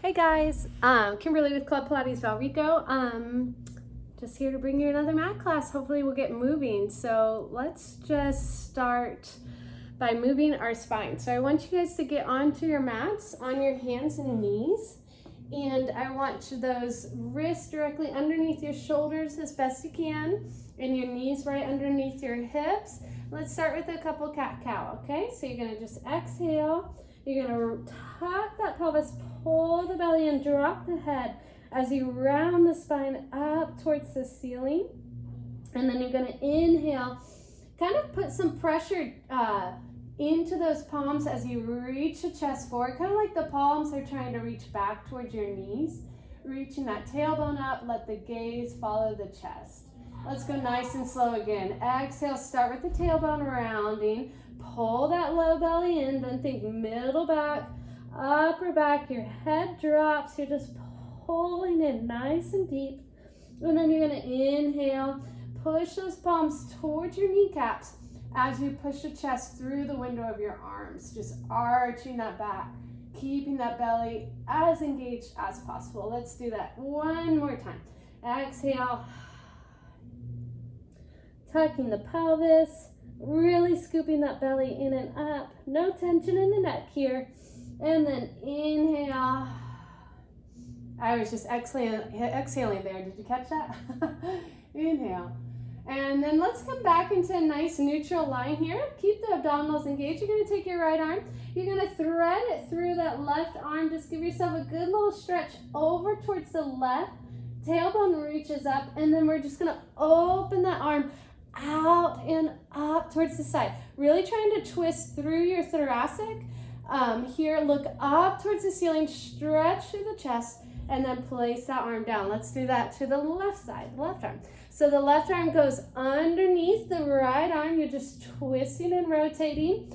Hey guys, Kimberly with Club Pilates Valrico. Just here to bring you another mat class. Hopefully we'll get moving. So let's just start by moving our spine. So I want you guys to get onto your mats on your hands and knees. And I want those wrists directly underneath your shoulders as best you can, and your knees right underneath your hips. Let's start with a couple cat-cow, okay? So you're gonna just exhale. You're gonna tuck that pelvis, pull the belly and drop the head as you round the spine up towards the ceiling. And then you're gonna inhale, kind of put some pressure into those palms as you reach the chest forward, kind of like the palms are trying to reach back towards your knees. Reaching that tailbone up, let the gaze follow the chest. Let's go nice and slow again. Exhale, start with the tailbone rounding. Pull that low belly in, then think middle back, upper back, your head drops. You're just pulling in nice and deep. And then you're gonna inhale, push those palms towards your kneecaps as you push the chest through the window of your arms, just arching that back, keeping that belly as engaged as possible. Let's do that one more time. Exhale, tucking the pelvis, really scooping that belly in and up. No tension in the neck here. And then inhale. I was just exhaling there. Did you catch that? Inhale. And then let's come back into a nice neutral line here. Keep the abdominals engaged. You're going to take your right arm. You're going to thread it through that left arm. Just give yourself a good little stretch over towards the left. Tailbone reaches up. And then we're just going to open that arm out and up towards the side. Really trying to twist through your thoracic. Here, look up towards the ceiling. Stretch through the chest. And then place that arm down. Let's do that to the left side, the left arm. So the left arm goes underneath the right arm. You're just twisting and rotating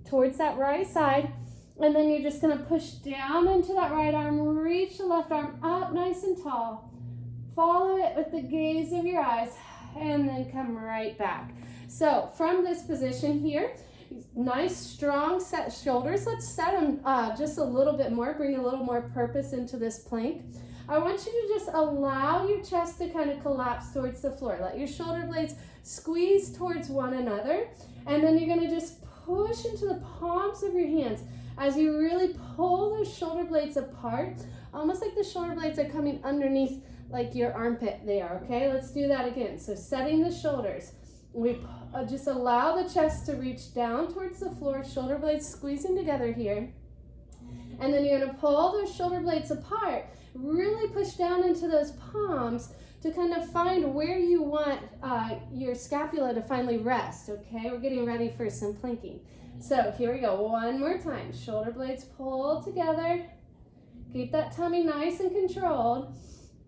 towards that right side. And then you're just gonna push down into that right arm, reach the left arm up nice and tall. Follow it with the gaze of your eyes, and then come right back. So from this position here, nice strong set shoulders. Let's set them just a little bit more, bring a little more purpose into this plank. I want you to just allow your chest to kind of collapse towards the floor. Let your shoulder blades squeeze towards one another. And then you're gonna just push into the palms of your hands as you really pull those shoulder blades apart, almost like the shoulder blades are coming underneath like your armpit there, okay? Let's do that again. So setting the shoulders. We just allow the chest to reach down towards the floor, shoulder blades squeezing together here. And then you're gonna pull those shoulder blades apart, really push down into those palms to kind of find where you want your scapula to finally rest, okay? We're getting ready for some planking. So here we go, one more time. Shoulder blades pull together. Keep that tummy nice and controlled.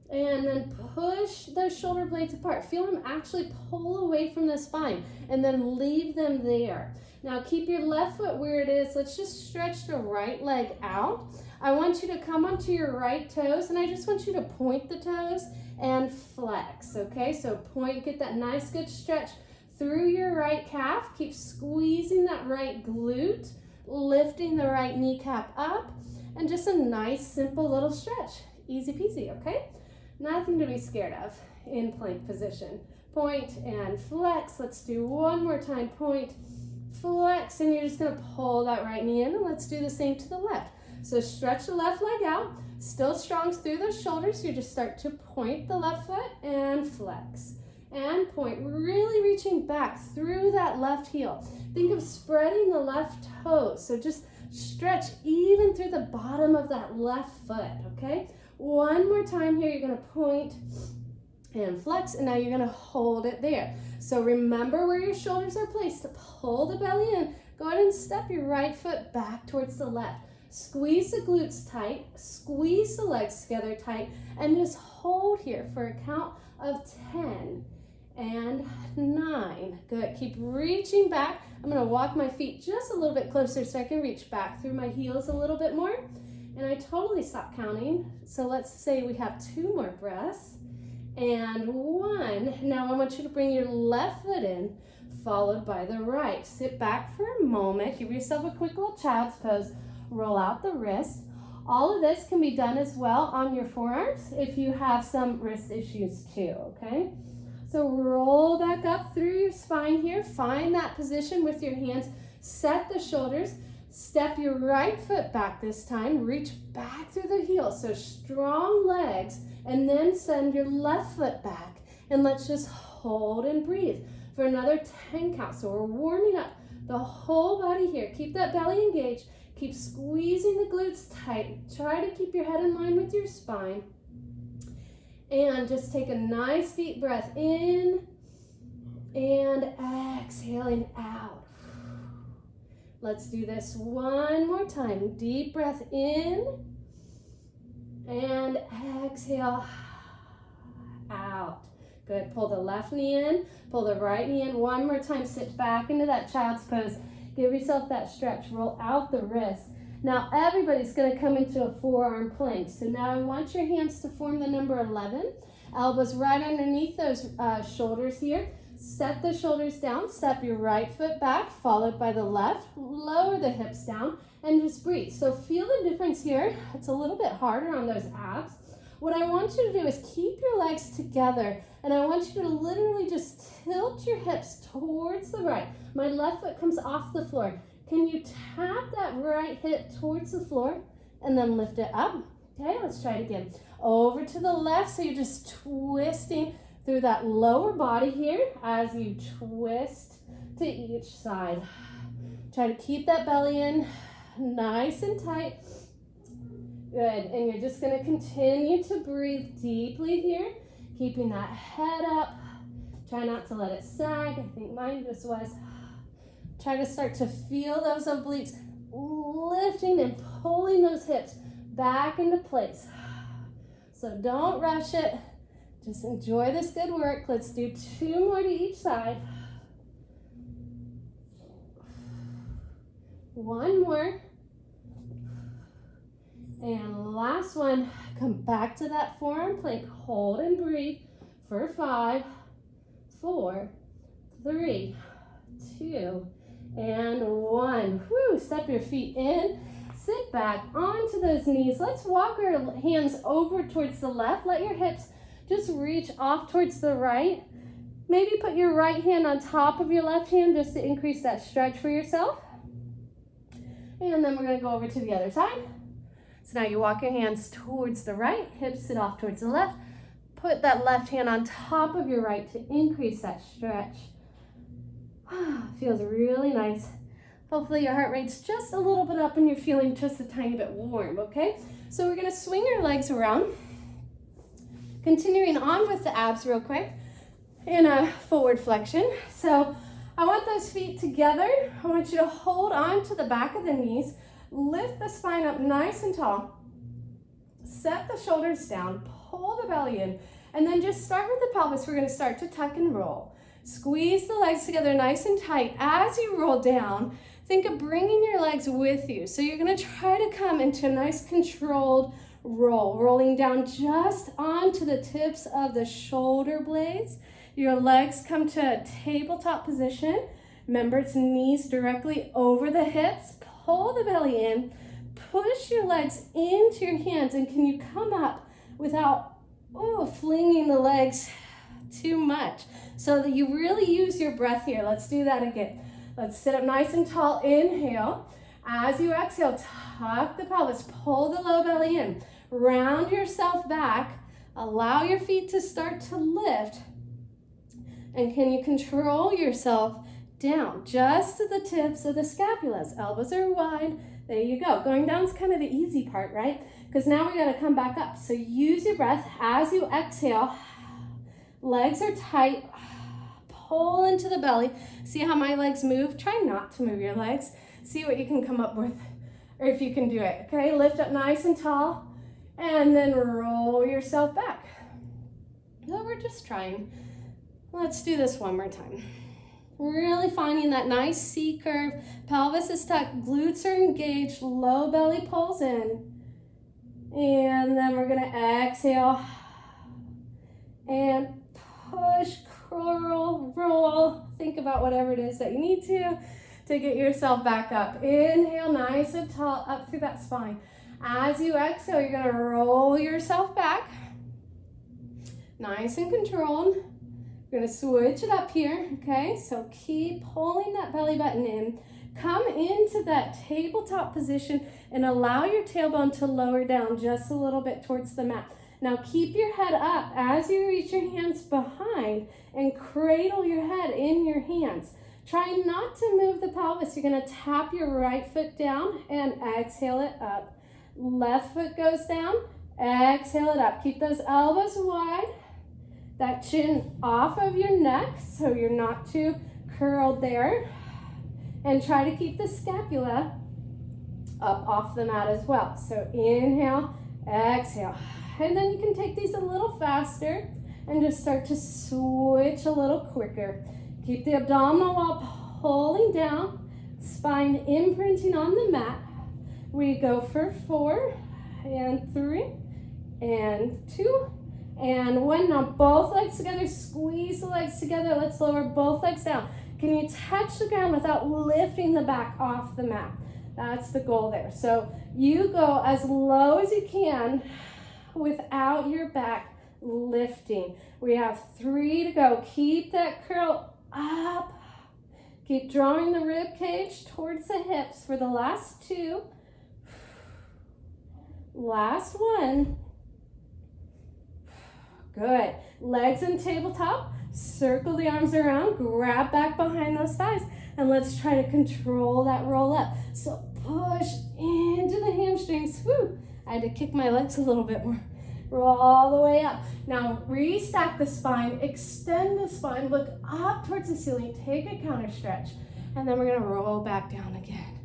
And then push those shoulder blades apart. Feel them actually pull away from the spine and then leave them there. Now keep your left foot where it is. Let's just stretch the right leg out. I want you to come onto your right toes, and I just want you to point the toes and flex, okay? So point, get that nice good stretch through your right calf. Keep squeezing that right glute, lifting the right kneecap up, and just a nice simple little stretch. Easy peasy, okay? Nothing to be scared of in plank position. Point and flex. Let's do one more time. Point, flex, and you're just gonna pull that right knee in, and let's do the same to the left. So stretch the left leg out, still strong through those shoulders. You just start to point the left foot and flex. And point, really reaching back through that left heel. Think of spreading the left toes. So just stretch even through the bottom of that left foot, okay? One more time here, you're gonna point and flex, and now you're gonna hold it there. So remember where your shoulders are placed to pull the belly in. Go ahead and step your right foot back towards the left. Squeeze the glutes tight, squeeze the legs together tight, and just hold here for a count of 10 and 9. Good, keep reaching back. I'm gonna walk my feet just a little bit closer so I can reach back through my heels a little bit more. And I totally stopped counting. So let's say we have 2 more breaths. And 1. Now I want you to bring your left foot in, followed by the right. Sit back for a moment. Give yourself a quick little child's pose. Roll out the wrist. All of this can be done as well on your forearms if you have some wrist issues too, okay? So roll back up through your spine here. Find that position with your hands. Set the shoulders. Step your right foot back this time. Reach back through the heel. So strong legs. And then send your left foot back. And let's just hold and breathe for another 10 counts. So we're warming up the whole body here. Keep that belly engaged. Keep squeezing the glutes tight. Try to keep your head in line with your spine. And just take a nice deep breath in and exhaling out. Let's do this one more time. Deep breath in and exhale out. Good. Pull the left knee in, pull the right knee in. One more time. Sit back into that child's pose. Give yourself that stretch. Roll out the wrist. Now everybody's going to come into a forearm plank. So now I want your hands to form the number 11. Elbows right underneath those shoulders here. Set the shoulders down. Step your right foot back, followed by the left. Lower the hips down and just breathe. So feel the difference here. It's a little bit harder on those abs. What I want you to do is keep your legs together, and I want you to literally just tilt your hips towards the right. My left foot comes off the floor. Can you tap that right hip towards the floor and then lift it up? Okay, let's try it again. Over to the left, so you're just twisting through that lower body here as you twist to each side. Try to keep that belly in nice and tight. Good, and you're just going to continue to breathe deeply here, keeping that head up. Try not to let it sag. I think mine just was. Try to start to feel those obliques lifting and pulling those hips back into place. So don't rush it. Just enjoy this good work. Let's do 2 more to each side. 1 more. And last one. Come back to that forearm plank. Hold and breathe for 5, 4, 3, 2, and 1. Whew, step your feet in. Sit back onto those knees. Let's walk our hands over towards the left. Let your hips just reach off towards the right. Maybe put your right hand on top of your left hand just to increase that stretch for yourself. And then we're going to go over to the other side. So now you walk your hands towards the right, hips sit off towards the left. Put that left hand on top of your right to increase that stretch. Feels really nice. Hopefully your heart rate's just a little bit up and you're feeling just a tiny bit warm, okay? So we're gonna swing our legs around. Continuing on with the abs real quick in a forward flexion. So I want those feet together. I want you to hold on to the back of the knees. Lift the spine up nice and tall. Set the shoulders down. Pull the belly in. And then just start with the pelvis. We're going to start to tuck and roll. Squeeze the legs together nice and tight. As you roll down, think of bringing your legs with you. So you're going to try to come into a nice controlled roll. Rolling down just onto the tips of the shoulder blades. Your legs come to a tabletop position. Remember, it's knees directly over the hips. Pull the belly in. Push your legs into your hands. And can you come up without flinging the legs too much so that you really use your breath here. Let's do that again. Let's sit up nice and tall. Inhale. As you exhale, tuck the pelvis. Pull the low belly in. Round yourself back. Allow your feet to start to lift. And can you control yourself down just to the tips of the scapulas? Elbows are wide. There you go. Going down is kind of the easy part, right? Because now we got to come back up. So use your breath as you exhale. Legs are tight. Pull into the belly. See how my legs move? Try not to move your legs. See what you can come up with, or if you can do it. Okay, lift up nice and tall, and then roll yourself back. So we're just trying. Let's do this one more time. Really finding that nice C curve. Pelvis is tucked, glutes are engaged, low belly pulls in. And then we're gonna exhale and push, curl, roll. Think about whatever it is that you need to get yourself back up. Inhale, nice and tall, up through that spine. As you exhale, you're gonna roll yourself back. Nice and controlled. We're gonna switch it up here, okay? So keep pulling that belly button in. Come into that tabletop position and allow your tailbone to lower down just a little bit towards the mat. Now keep your head up as you reach your hands behind and cradle your head in your hands. Try not to move the pelvis. You're gonna tap your right foot down and exhale it up. Left foot goes down, exhale it up. Keep those elbows wide, that chin off of your neck so you're not too curled there. And try to keep the scapula up off the mat as well. So inhale, exhale. And then you can take these a little faster and just start to switch a little quicker. Keep the abdominal wall pulling down, spine imprinting on the mat. We go for 4 and 3 and 2 and 1. Now both legs together, squeeze the legs together. Let's lower both legs down. Can you touch the ground without lifting the back off the mat? That's the goal there. So you go as low as you can without your back lifting. We have 3 to go. Keep that curl up. Keep drawing the rib cage towards the hips for the last 2. Last 1. Good. Legs in tabletop. Circle the arms around. Grab back behind those thighs. And let's try to control that roll up. So push into the hamstrings. Woo. I had to kick my legs a little bit more. Roll all the way up. Now restack the spine. Extend the spine. Look up towards the ceiling. Take a counter stretch. And then we're going to roll back down again.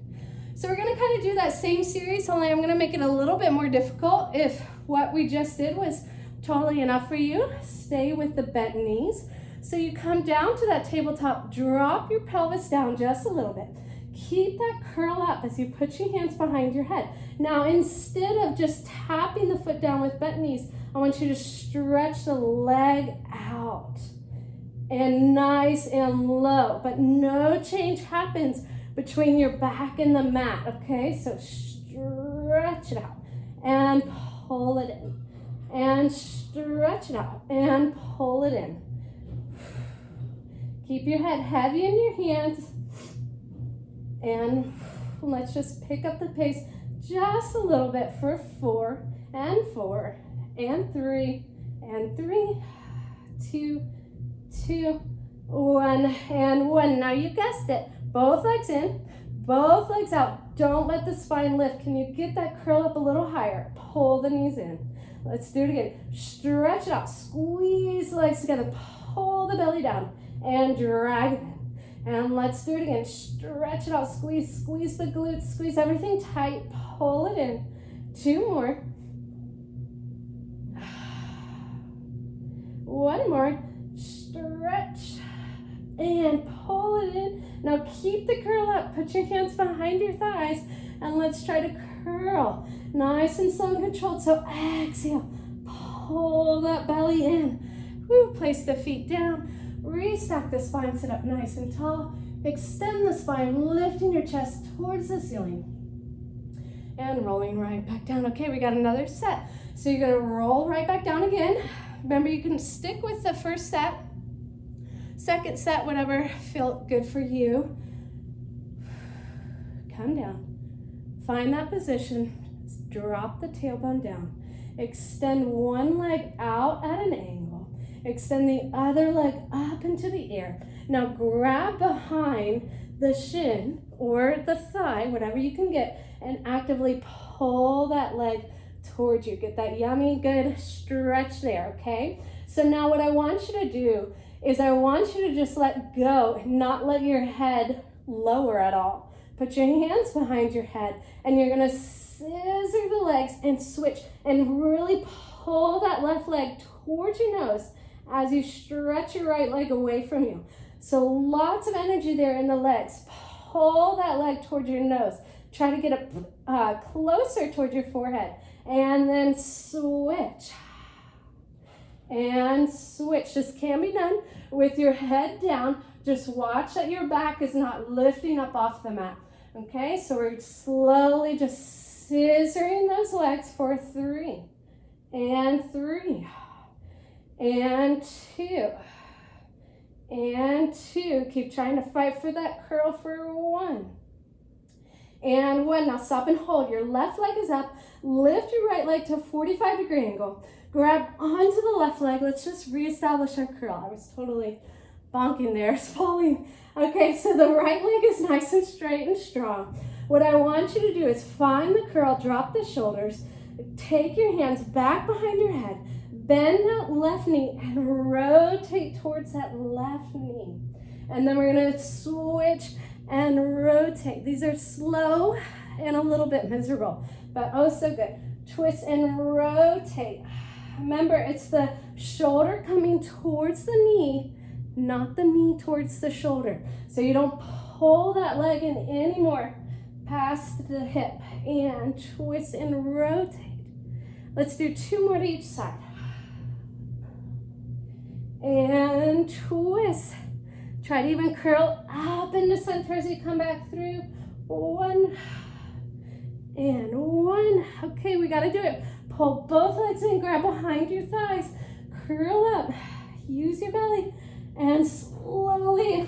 So we're going to kind of do that same series, only I'm going to make it a little bit more difficult. If what we just did was totally enough for you, stay with the bent knees. So you come down to that tabletop, drop your pelvis down just a little bit. Keep that curl up as you put your hands behind your head. Now, instead of just tapping the foot down with bent knees, I want you to stretch the leg out. And nice and low, but no change happens between your back and the mat, okay? So stretch it out and pull it in. And stretch it out and pull it in. Keep your head heavy in your hands. And let's just pick up the pace just a little bit for 4 and 4 and 3 and 3, 2, 2, 1 and 1. Now you guessed it. Both legs in, both legs out. Don't let the spine lift. Can you get that curl up a little higher? Pull the knees in. Let's do it again. Stretch it out. Squeeze the legs together. Pull the belly down and drag it in. And let's do it again. Stretch it out. Squeeze the glutes. Squeeze everything tight. Pull it in. 2 more. 1 more. Stretch and pull it in. Now keep the curl up. Put your hands behind your thighs and let's try to curl. Nice and slow and controlled. So exhale. Pull that belly in. Woo, place the feet down. Restack the spine. Sit up nice and tall. Extend the spine, lifting your chest towards the ceiling. And rolling right back down. Okay, we got another set. So you're gonna roll right back down again. Remember, you can stick with the first set. Second set, whatever felt good for you. Come down. Find that position. Drop the tailbone down. Extend one leg out at an angle. Extend the other leg up into the air. Now grab behind the shin or the thigh, whatever you can get, and actively pull that leg towards you. Get that yummy, good stretch there, okay? So now what I want you to do is I want you to just let go and not let your head lower at all. Put your hands behind your head and you're gonna scissor the legs and switch and really pull that left leg towards your nose as you stretch your right leg away from you. So lots of energy there in the legs. Pull that leg towards your nose. Try to get it closer towards your forehead. And then switch. And switch. This can be done with your head down. Just watch that your back is not lifting up off the mat. Okay, so we're slowly just scissoring those legs for 3 and 3 and 2 and 2. Keep trying to fight for that curl for 1 and 1. Now stop and hold. Your left leg is up. Lift your right leg to a 45-degree angle. Grab onto the left leg. Let's just reestablish our curl. I was totally bonking there. It's falling. Okay, so the right leg is nice and straight and strong. What I want you to do is find the curl, drop the shoulders, take your hands back behind your head, bend that left knee and rotate towards that left knee. And then we're gonna switch and rotate. These are slow and a little bit miserable, but oh so good. Twist and rotate. Remember, it's the shoulder coming towards the knee, not the knee towards the shoulder. So you don't pull that leg in anymore past the hip. And twist and rotate. Let's do 2 more to each side. And twist. Try to even curl up into center as you come back through. 1 and 1. Okay, we gotta do it. Pull both legs in, grab behind your thighs, curl up, use your belly, and slowly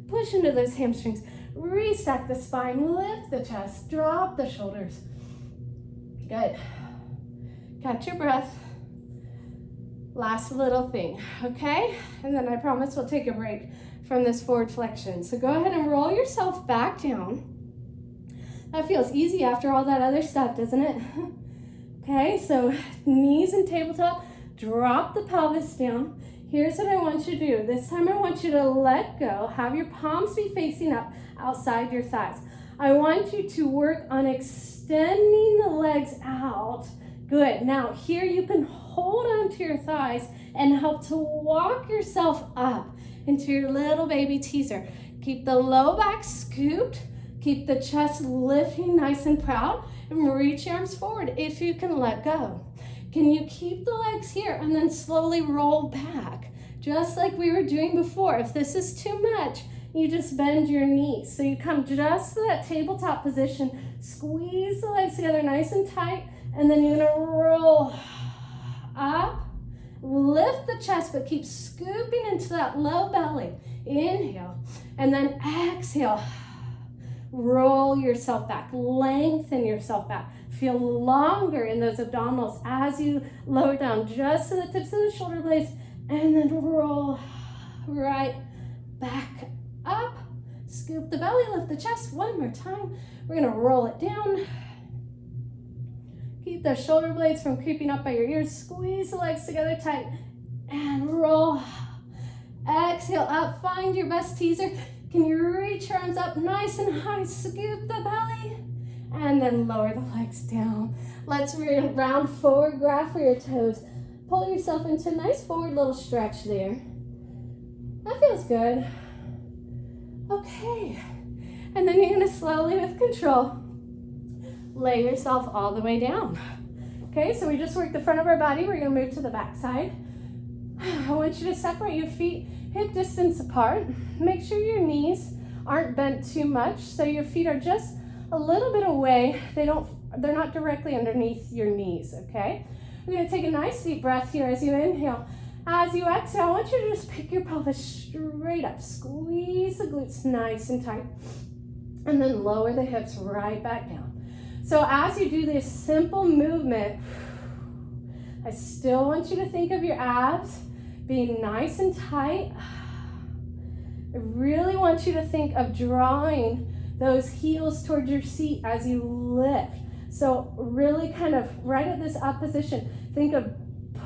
push into those hamstrings. Restack the spine, lift the chest, drop the shoulders. Good. Catch your breath. Last little thing, okay? And then I promise we'll take a break from this forward flexion. So go ahead and roll yourself back down. That feels easy after all that other stuff, doesn't it? Okay, so knees and tabletop, drop the pelvis down. Here's what I want you to do. This time I want you to let go, have your palms be facing up outside your thighs. I want you to work on extending the legs out. Good, now here you can hold onto your thighs and help to walk yourself up into your little baby teaser. Keep the low back scooped, keep the chest lifting nice and proud, and reach your arms forward if you can let go. Can you keep the legs here and then slowly roll back, just like we were doing before? If this is too much, you just bend your knees. So you come just to that tabletop position, squeeze the legs together nice and tight, and then you're gonna roll up, lift the chest, but keep scooping into that low belly. Inhale, and then exhale. Roll yourself back, lengthen yourself back. Feel longer in those abdominals as you lower down just to the tips of the shoulder blades, and then roll right back up. Scoop the belly, lift the chest. One more time. We're gonna roll it down. Keep the shoulder blades from creeping up by your ears. Squeeze the legs together tight and roll. Exhale up, find your best teaser. Can you reach your arms up nice and high? Scoop the belly and then lower the legs down. Let's round forward, grab for your toes. Pull yourself into a nice forward little stretch there. That feels good. Okay, and then you're gonna slowly, with control, lay yourself all the way down. Okay, so we just worked the front of our body. We're gonna move to the back side. I want you to separate your feet hip distance apart. Make sure your knees aren't bent too much, so your feet are just a little bit away. They're not directly underneath your knees, okay? We're gonna take a nice deep breath here as you inhale. As you exhale, I want you to just pick your pelvis straight up. Squeeze the glutes nice and tight, and then lower the hips right back down. So as you do this simple movement, I still want you to think of your abs being nice and tight. I really want you to think of drawing those heels towards your seat as you lift. So really kind of right at this up position, think of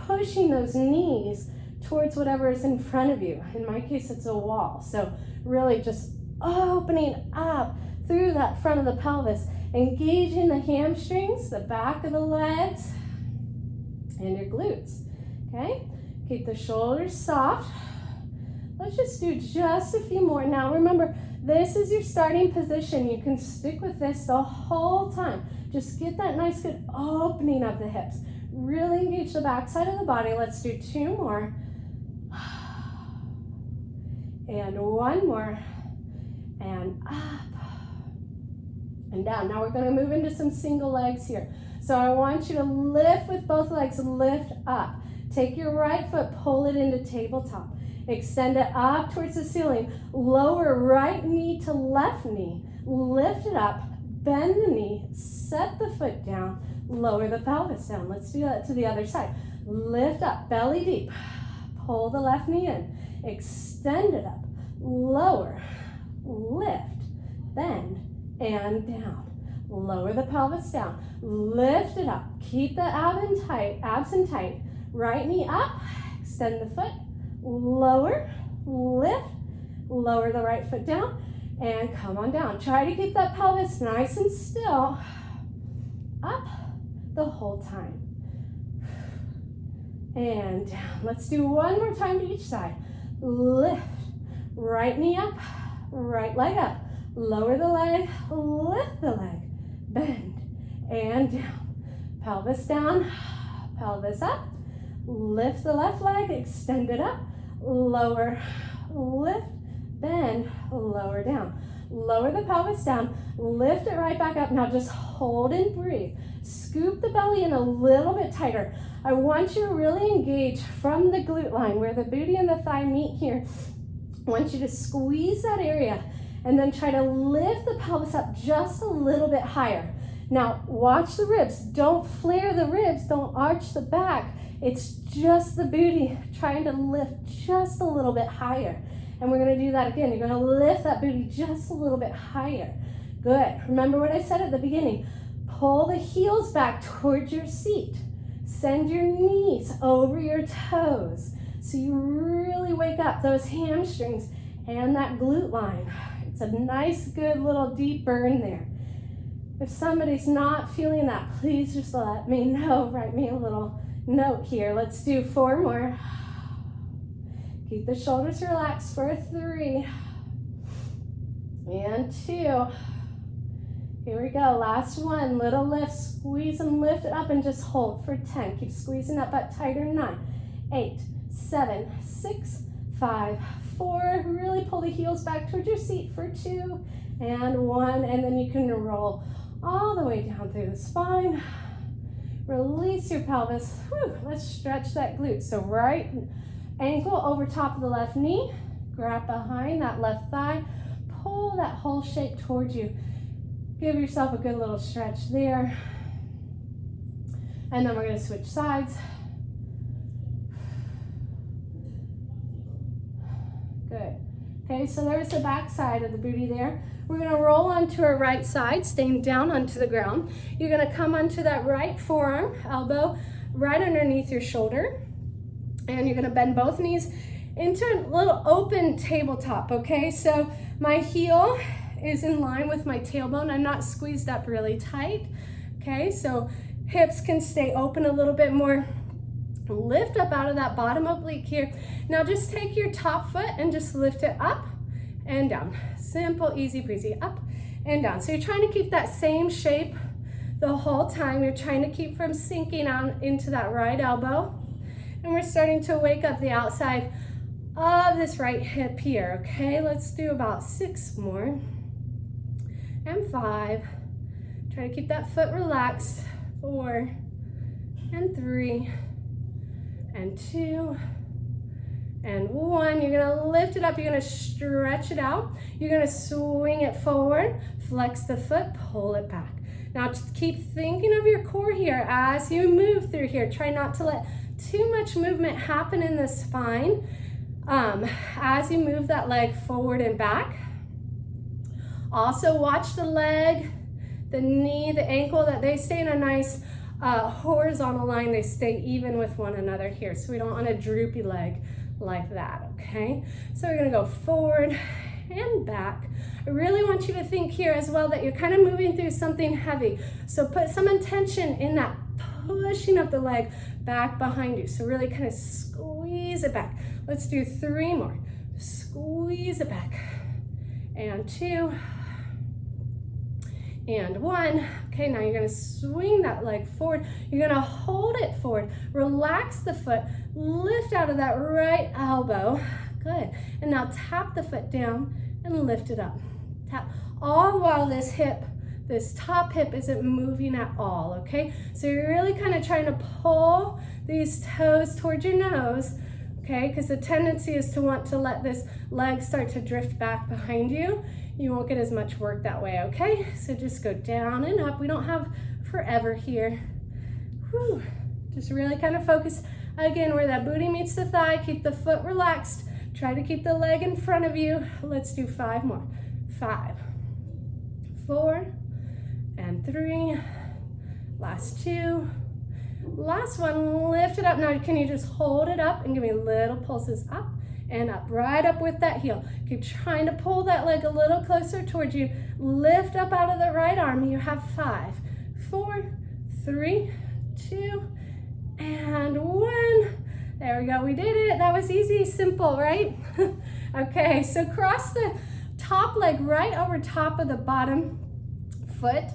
pushing those knees towards whatever is in front of you. In my case, it's a wall. So really just opening up through that front of the pelvis, engaging the hamstrings, the back of the legs, and your glutes, okay? Keep the shoulders soft. Let's just do just a few more. Now remember, this is your starting position. You can stick with this the whole time. Just get that nice good opening of the hips. Really engage the back side of the body. Let's do 2 more. And 1 more. And up. and down. Now we're going to move into some single legs here. So I want you to lift with both legs, lift up. Take your right foot, pull it into tabletop. Extend it up towards the ceiling. Lower right knee to left knee. Lift it up, bend the knee, set the foot down, lower the pelvis down. Let's do that to the other side. Lift up, belly deep. Pull the left knee in. Extend it up, lower, lift, bend, and down. Lower the pelvis down. Lift it up. Keep the abs in tight. Right knee up. Extend the foot. Lower, lift, lower the right foot down, and come on down. Try to keep that pelvis nice and still. Up the whole time. And down. Let's do one more time to each side. Lift. Right knee up. Right leg up. Lower the leg. Lift the leg. Bend. And down. Pelvis down. Pelvis up. Lift the left leg. Extend it up. Lower. Lift. Bend. Lower down. Lower the pelvis down. Lift it right back up. Now just hold and breathe. Scoop the belly in a little bit tighter. I want you to really engage from the glute line where the booty and the thigh meet here. I want you to squeeze that area and then try to lift the pelvis up just a little bit higher. Now watch the ribs. Don't flare the ribs. Don't arch the back. It's just the booty trying to lift just a little bit higher. And we're going to do that again. You're going to lift that booty just a little bit higher. Good. Remember what I said at the beginning. Pull the heels back towards your seat. Send your knees over your toes so you really wake up those hamstrings and that glute line. It's a nice, good little deep burn there. If somebody's not feeling that, please just let me know. Write me a little note here. Let's do 4 more. Keep the shoulders relaxed for 3 and 2. Here we go, last one, little lift, squeeze and lift it up and just hold for 10. Keep squeezing that butt tighter, 9, 8, 7, 6, 5, 4. Really pull the heels back towards your seat for 2 and 1. And then you can roll all the way down through the spine. Release your pelvis. Whew, let's stretch that glute. So right ankle over top of the left knee. Grab behind that left thigh. Pull that whole shape towards you. Give yourself a good little stretch there. And then we're going to switch sides. Good. Okay, so there's the back side of the booty there. We're going to roll onto our right side, staying down onto the ground. You're going to come onto that right forearm, elbow right underneath your shoulder. And you're going to bend both knees into a little open tabletop, okay? So my heel is in line with my tailbone. I'm not squeezed up really tight, okay? So hips can stay open a little bit more. Lift up out of that bottom oblique here. Now just take your top foot and just lift it up and down. Simple, easy breezy, up and down. So you're trying to keep that same shape the whole time. You're trying to keep from sinking on into that right elbow. And we're starting to wake up the outside of this right hip here, okay? Let's do about 6 more. And 5. Try to keep that foot relaxed. 4 and 3 and 2 and 1. You're gonna lift it up. You're gonna stretch it out. You're gonna swing it forward, flex the foot, pull it back. Now just keep thinking of your core here as you move through here. Try not to let too much movement happen in the spine as you move that leg forward and back. Also watch the leg, the knee, the ankle, that they stay in a nice horizontal line. They stay even with one another here. So we don't want a droopy leg like that, okay? So we're gonna go forward and back. I really want you to think here as well that you're kind of moving through something heavy. So put some intention in that pushing of the leg back behind you. So really kind of squeeze it back. Let's do 3 more. Squeeze it back. And 2. And 1. Okay, now you're gonna swing that leg forward. You're gonna hold it forward. Relax the foot. Lift out of that right elbow. Good. And now tap the foot down and lift it up. Tap. All while this hip This top hip isn't moving at all, okay? So you're really kind of trying to pull these toes towards your nose, okay? Because the tendency is to want to let this leg start to drift back behind you. You won't get as much work that way, okay? So just go down and up. We don't have forever here. Whew. Just really kind of focus, again, where that booty meets the thigh. Keep the foot relaxed. Try to keep the leg in front of you. Let's do 5 more. 5, 4, and 3. Last 2. Last one, lift it up. Now, can you just hold it up and give me little pulses up and up, right up with that heel. Keep trying to pull that leg a little closer towards you. Lift up out of the right arm. You have 5, 4, 3, 2, and 1. There we go. We did it. That was easy, simple, right? Okay, so cross the top leg right over top of the bottom foot.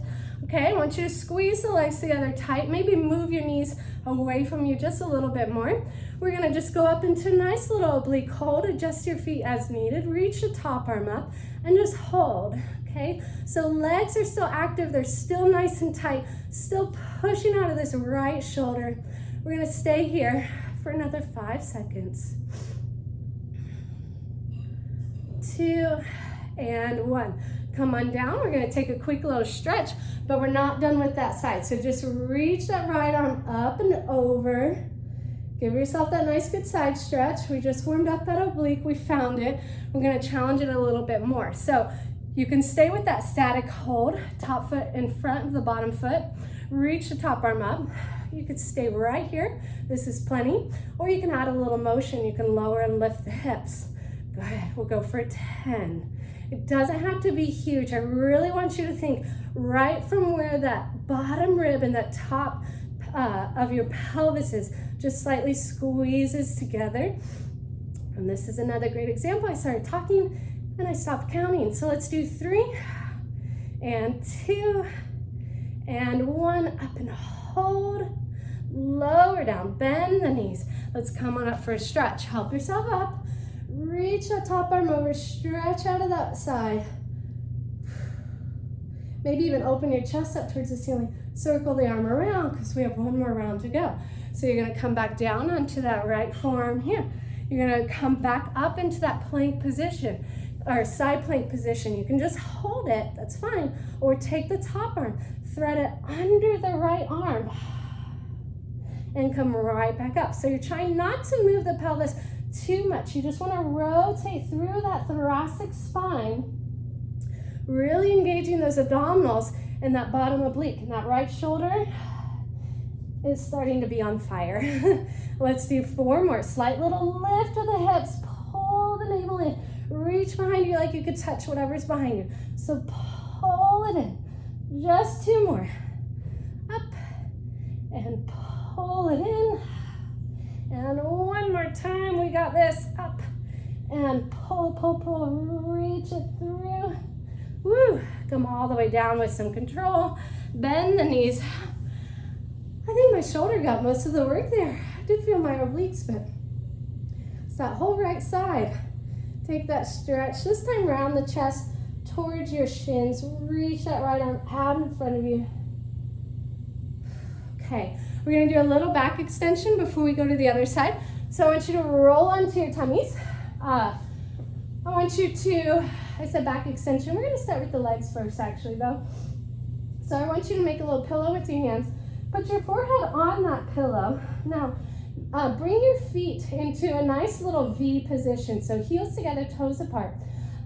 Okay, I want you to squeeze the legs together tight. Maybe move your knees away from you just a little bit more. We're gonna just go up into a nice little oblique hold. Adjust your feet as needed. Reach the top arm up and just hold, okay? So legs are still active. They're still nice and tight, still pushing out of this right shoulder. We're gonna stay here for another 5 seconds. 2, and 1. Come on down. We're going to take a quick little stretch, but we're not done with that side. So just reach that right arm up and over. Give yourself that nice good side stretch. We just warmed up that oblique. We found it. We're going to challenge it a little bit more. So you can stay with that static hold, top foot in front of the bottom foot. Reach the top arm up. You could stay right here. This is plenty. Or you can add a little motion. You can lower and lift the hips. Go ahead. We'll go for 10. It doesn't have to be huge. I really want you to think right from where that bottom rib and that top of your pelvis is, just slightly squeezes together. And this is another great example. I started talking and I stopped counting. So let's do 3 and 2 and 1. Up and hold. Lower down. Bend the knees. Let's come on up for a stretch. Help yourself up. Reach that top arm over, stretch out of that side. Maybe even open your chest up towards the ceiling. Circle the arm around because we have 1 more round to go. So you're going to come back down onto that right forearm here. You're going to come back up into that plank position or side plank position. You can just hold it, that's fine. Or take the top arm, thread it under the right arm and come right back up. So you're trying not to move the pelvis too much. You just want to rotate through that thoracic spine, really engaging those abdominals and that bottom oblique. And that right shoulder is starting to be on fire. Let's do 4 more. Slight little lift of the hips. Pull the navel in. Reach behind you like you could touch whatever's behind you. So pull it in. Just 2 more. Up and pull it in. And 1 more time, we got this. Up and pull, pull, pull, reach it through. Woo, come all the way down with some control. Bend the knees. I think my shoulder got most of the work there. I did feel my obliques, but it's that whole right side. Take that stretch. This time round the chest towards your shins. Reach that right arm out in front of you. Okay. We're going to do a little back extension before we go to the other side. So I want you to roll onto your tummies. I want you to, I said back extension. We're going to start with the legs first, actually, though. So I want you to make a little pillow with your hands. Put your forehead on that pillow. Now, bring your feet into a nice little V position. So heels together, toes apart.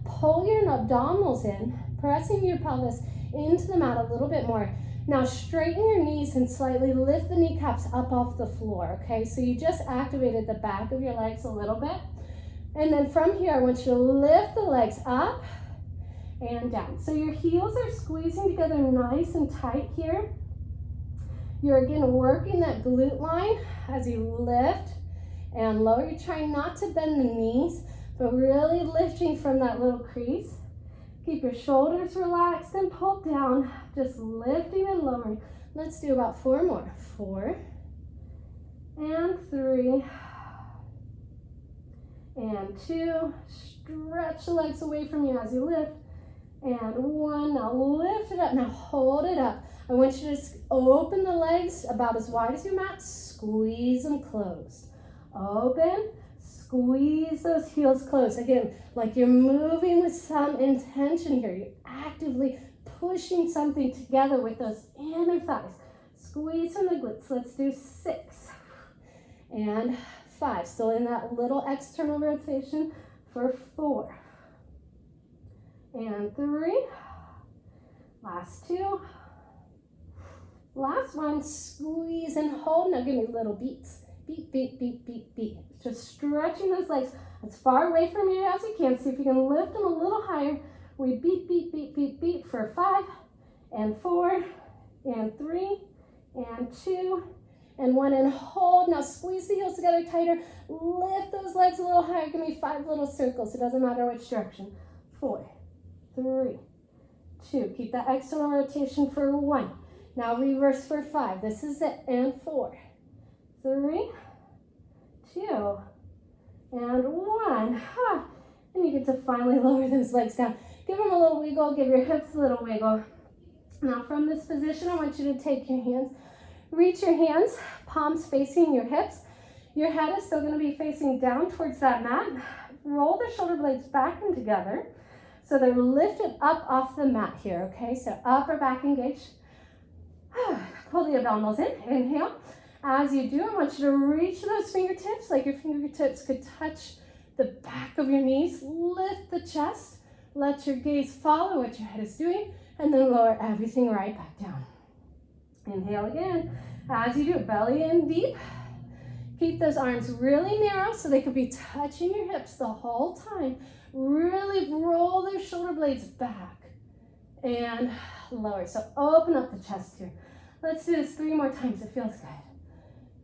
Pull your abdominals in, pressing your pelvis into the mat a little bit more. Now straighten your knees and slightly lift the kneecaps up off the floor, okay? So you just activated the back of your legs a little bit. And then from here, I want you to lift the legs up and down. So your heels are squeezing together nice and tight here. You're again working that glute line as you lift and lower. You're trying not to bend the knees, but really lifting from that little crease. Keep your shoulders relaxed and pull down, just lifting and lowering. Let's do about 4 more. 4 and 3 and 2. Stretch the legs away from you as you lift and 1. Now lift it up. Now hold it up. I want you to just open the legs about as wide as your mat. Squeeze them closed. Open. Squeeze those heels closed. Again, like you're moving with some intention here. You're actively pushing something together with those inner thighs. Squeeze from the glutes. Let's do 6 and 5. Still in that little external rotation for 4 and 3. Last 2. Last 1. Squeeze and hold. Now give me little beats. Beat, beat, beat, beat, beat. Just stretching those legs as far away from you as you can. See if you can lift them a little higher. We beat, beat, beat, beat, beat for 5 and 4 and 3 and 2 and 1 and hold. Now squeeze the heels together tighter. Lift those legs a little higher. Give me 5 little circles. It doesn't matter which direction. 4, 3, 2. Keep that external rotation for 1. Now reverse for 5. This is it. And 4, 3, 2, and 1. And you get to finally lower those legs down. Give them a little wiggle. Give your hips a little wiggle. Now from this position, I want you to take your hands, reach your hands, palms facing your hips. Your head is still going to be facing down towards that mat. Roll the shoulder blades back and together so they're lifted up off the mat here, okay? So upper back engaged. Pull the abdominals in. Inhale. As you do, I want you to reach those fingertips like your fingertips could touch the back of your knees. Lift the chest. Let your gaze follow what your head is doing, and then lower everything right back down. Inhale again. As you do, belly in deep. Keep those arms really narrow so they could be touching your hips the whole time. Really roll those shoulder blades back and lower. So open up the chest here. Let's do this 3 more times. It feels good.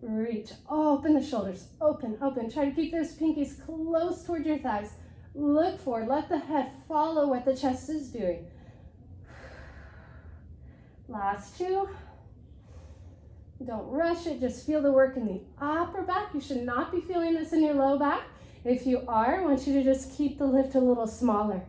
Reach, open the shoulders, open, open. Try to keep those pinkies close towards your thighs. Look forward, let the head follow what the chest is doing. Last 2. Don't rush it, just feel the work in the upper back. You should not be feeling this in your low back. If you are, I want you to just keep the lift a little smaller.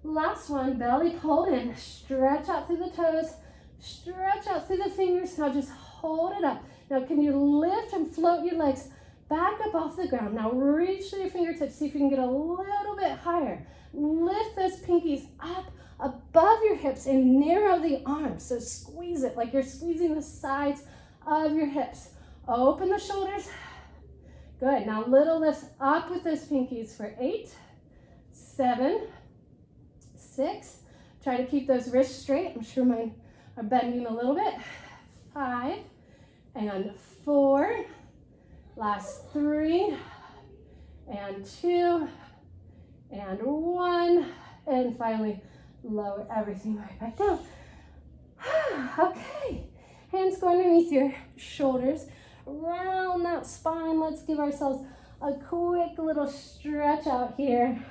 Last 1, belly pulled in, stretch out through the toes, stretch out through the fingers. Now just hold it up. Now can you lift and float your legs back up off the ground? Now reach through your fingertips. See if you can get a little bit higher. Lift those pinkies up above your hips and narrow the arms. So squeeze it like you're squeezing the sides of your hips. Open the shoulders. Good. Now little lifts up with those pinkies for 8, 7, 6. Try to keep those wrists straight. I'm sure mine are bending a little bit. 5 and 4. Last 3 and 2 and 1. And finally, lower everything right back down. Okay. Hands go underneath your shoulders. Round that spine. Let's give ourselves a quick little stretch out here.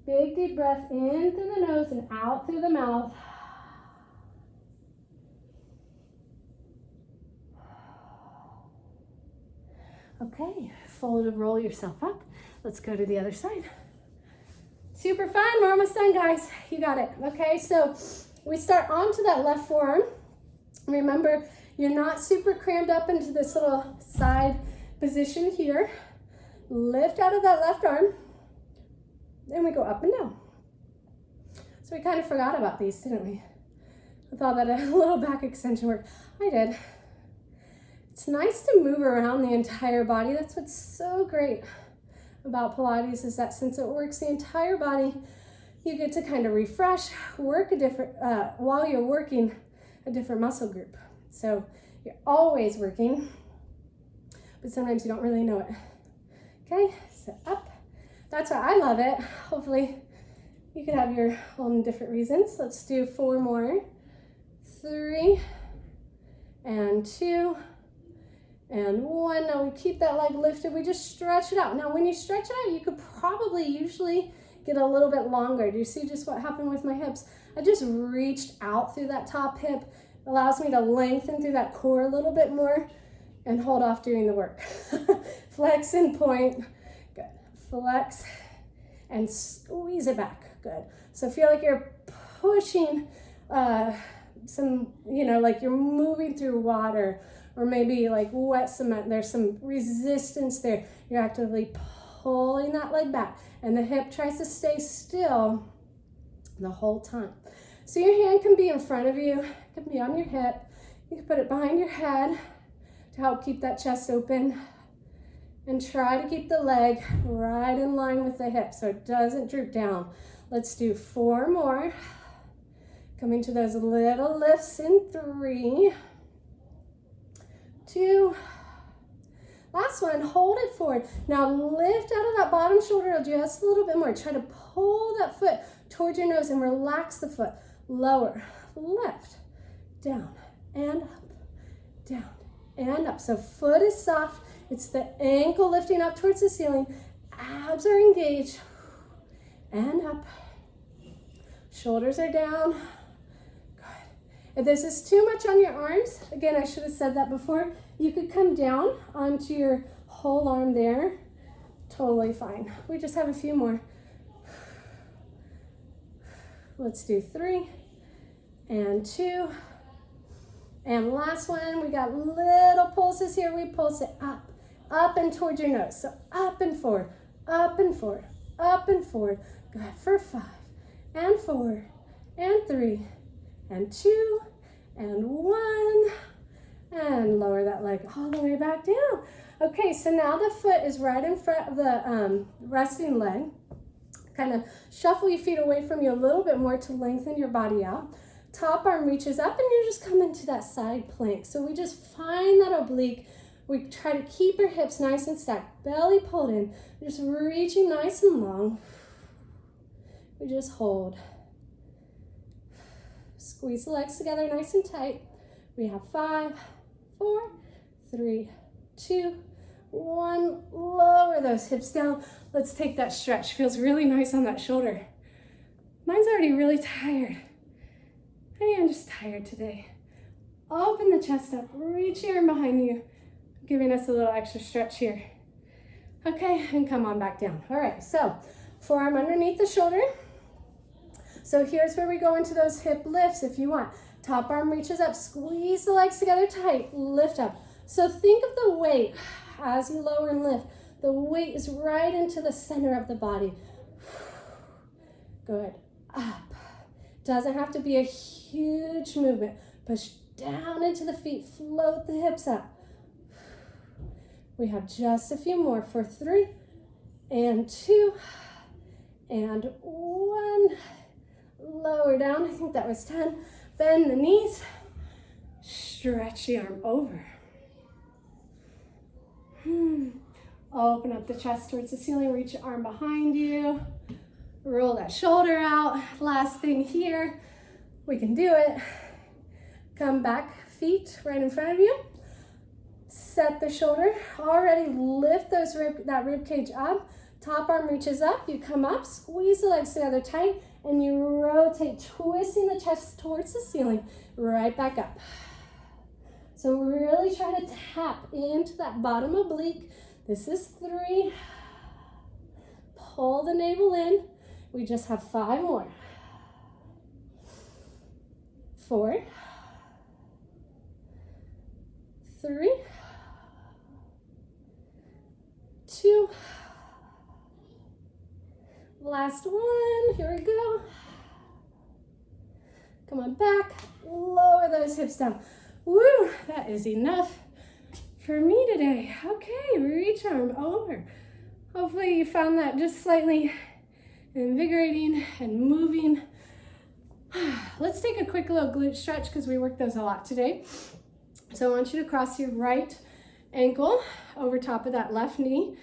Big deep breath in through the nose and out through the mouth. Okay, fold and roll yourself up. Let's go to the other side. Super fun. We're almost done, guys. You got it. Okay, so we start onto that left forearm. Remember, you're not super crammed up into this little side position here. Lift out of that left arm. Then we go up and down. So we kind of forgot about these, didn't we? I thought that a little back extension work. I did. It's nice to move around the entire body. That's what's so great about Pilates, is that since it works the entire body, you get to kind of refresh, work a different, while you're working a different muscle group. So you're always working, but sometimes you don't really know it. Okay, so up. That's why I love it. Hopefully you could have your own different reasons. Let's do 4 more. 3 and 2 and 1. Now we keep that leg lifted. We just stretch it out. Now when you stretch it out, you could probably usually get a little bit longer. Do you see just what happened with my hips? I just reached out through that top hip. Allows me to lengthen through that core a little bit more and hold off doing the work. Flex and point. Good. Flex and squeeze it back. Good. So feel like you're pushing some, like you're moving through water, or maybe like wet cement. There's some resistance there. You're actively pulling that leg back, and the hip tries to stay still the whole time. So your hand can be in front of you, it can be on your hip. You can put it behind your head to help keep that chest open, and try to keep the leg right in line with the hip so it doesn't droop down. Let's do 4 more. Coming to those little lifts in 3, 2, last one, hold it forward. Now lift out of that bottom shoulder just a little bit more. Try to pull that foot towards your nose and relax the foot. Lower, left, down, and up, down, and up. So foot is soft. It's the ankle lifting up towards the ceiling. Abs are engaged. And up. Shoulders are down. Good. If this is too much on your arms, again, I should have said that before, you could come down onto your whole arm there. Totally fine. We just have a few more. Let's do 3 and 2. And last one, we got little pulses here. We pulse it up and towards your nose. So up and forward, up and forward, up and forward. Good for 5 and 4 and 3 and 2 and 1. And lower that leg all the way back down. Okay, so now the foot is right in front of the resting leg. Kind of shuffle your feet away from you a little bit more to lengthen your body out. Top arm reaches up, and you're just coming to that side plank. So we just find that oblique. We try to keep our hips nice and stacked, belly pulled in, just reaching nice and long. We just hold. Squeeze the legs together nice and tight. We have 5, 4, 3, 2, 1. Lower those hips down. Let's take that stretch. Feels really nice on that shoulder. Mine's already really tired. Maybe I'm just tired today. Open the chest up, reach your arm behind you, giving us a little extra stretch here. Okay, and come on back down. All right, so forearm underneath the shoulder. So here's where we go into those hip lifts if you want. Top arm reaches up, squeeze the legs together tight, lift up. So think of the weight as you lower and lift. The weight is right into the center of the body. Good, up. Doesn't have to be a huge movement. Push down into the feet, float the hips up. We have just a few more for 3 and 2 and 1. Lower down, I think that was 10. Bend the knees, stretch the arm over. Open up the chest towards the ceiling, reach your arm behind you. Roll that shoulder out. Last thing here, we can do it. Come back, feet right in front of you. Set the shoulder. Already lift that rib cage up. Top arm reaches up. You come up, squeeze the legs together tight, and you rotate, twisting the chest towards the ceiling. Right back up. So really try to tap into that bottom oblique. This is 3. Pull the navel in. We just have 5 more. 4, 3, 2. Last one. Here we go. Come on back. Lower those hips down. Woo! That is enough for me today. Okay, reach arm over. Hopefully you found that just slightly invigorating and moving. Let's take a quick little glute stretch because we worked those a lot today. So I want you to cross your right ankle over top of that left knee.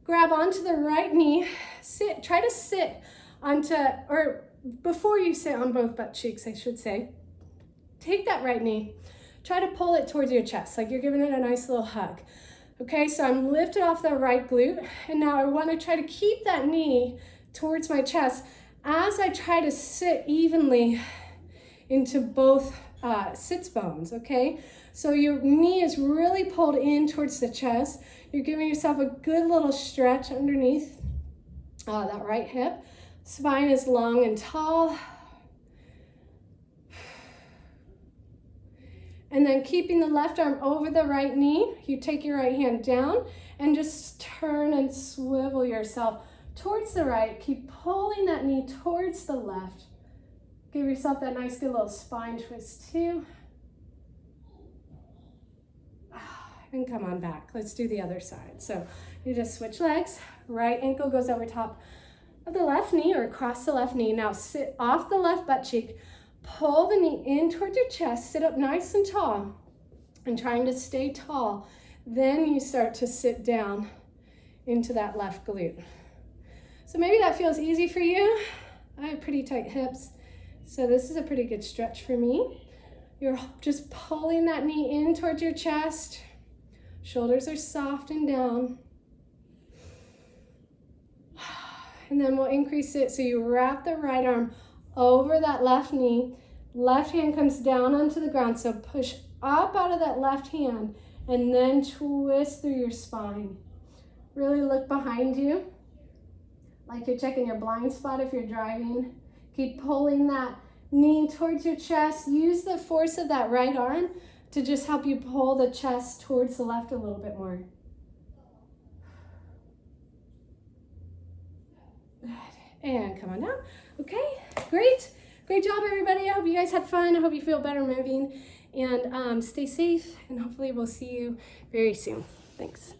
Grab onto the right knee. Sit. Try to sit onto, or before you sit on both butt cheeks, I should say. Take that right knee. Try to pull it towards your chest, like you're giving it a nice little hug. Okay, so I'm lifted off the right glute, and now I want to try to keep that knee towards my chest as I try to sit evenly into both sits bones, okay? So your knee is really pulled in towards the chest. You're giving yourself a good little stretch underneath that right hip. Spine is long and tall. And then keeping the left arm over the right knee, you take your right hand down and just turn and swivel yourself towards the right. Keep pulling that knee towards the left. Give yourself that nice good little spine twist too. And come on back. Let's do the other side. So you just switch legs. Right ankle goes over top of the left knee or across the left knee. Now sit off the left butt cheek. Pull the knee in towards your chest. Sit up nice and tall. And trying to stay tall. Then you start to sit down into that left glute. So maybe that feels easy for you. I have pretty tight hips. So this is a pretty good stretch for me. You're just pulling that knee in towards your chest. Shoulders are soft and down. And then we'll increase it so you wrap the right arm over that left knee. Left hand comes down onto the ground. So push up out of that left hand and then twist through your spine. Really look behind you, like you're checking your blind spot if you're driving. Keep pulling that knee towards your chest. Use the force of that right arm to just help you pull the chest towards the left a little bit more. Good. And come on down. Okay, great. Great job, everybody. I hope you guys had fun. I hope you feel better moving. And stay safe, and hopefully we'll see you very soon. Thanks.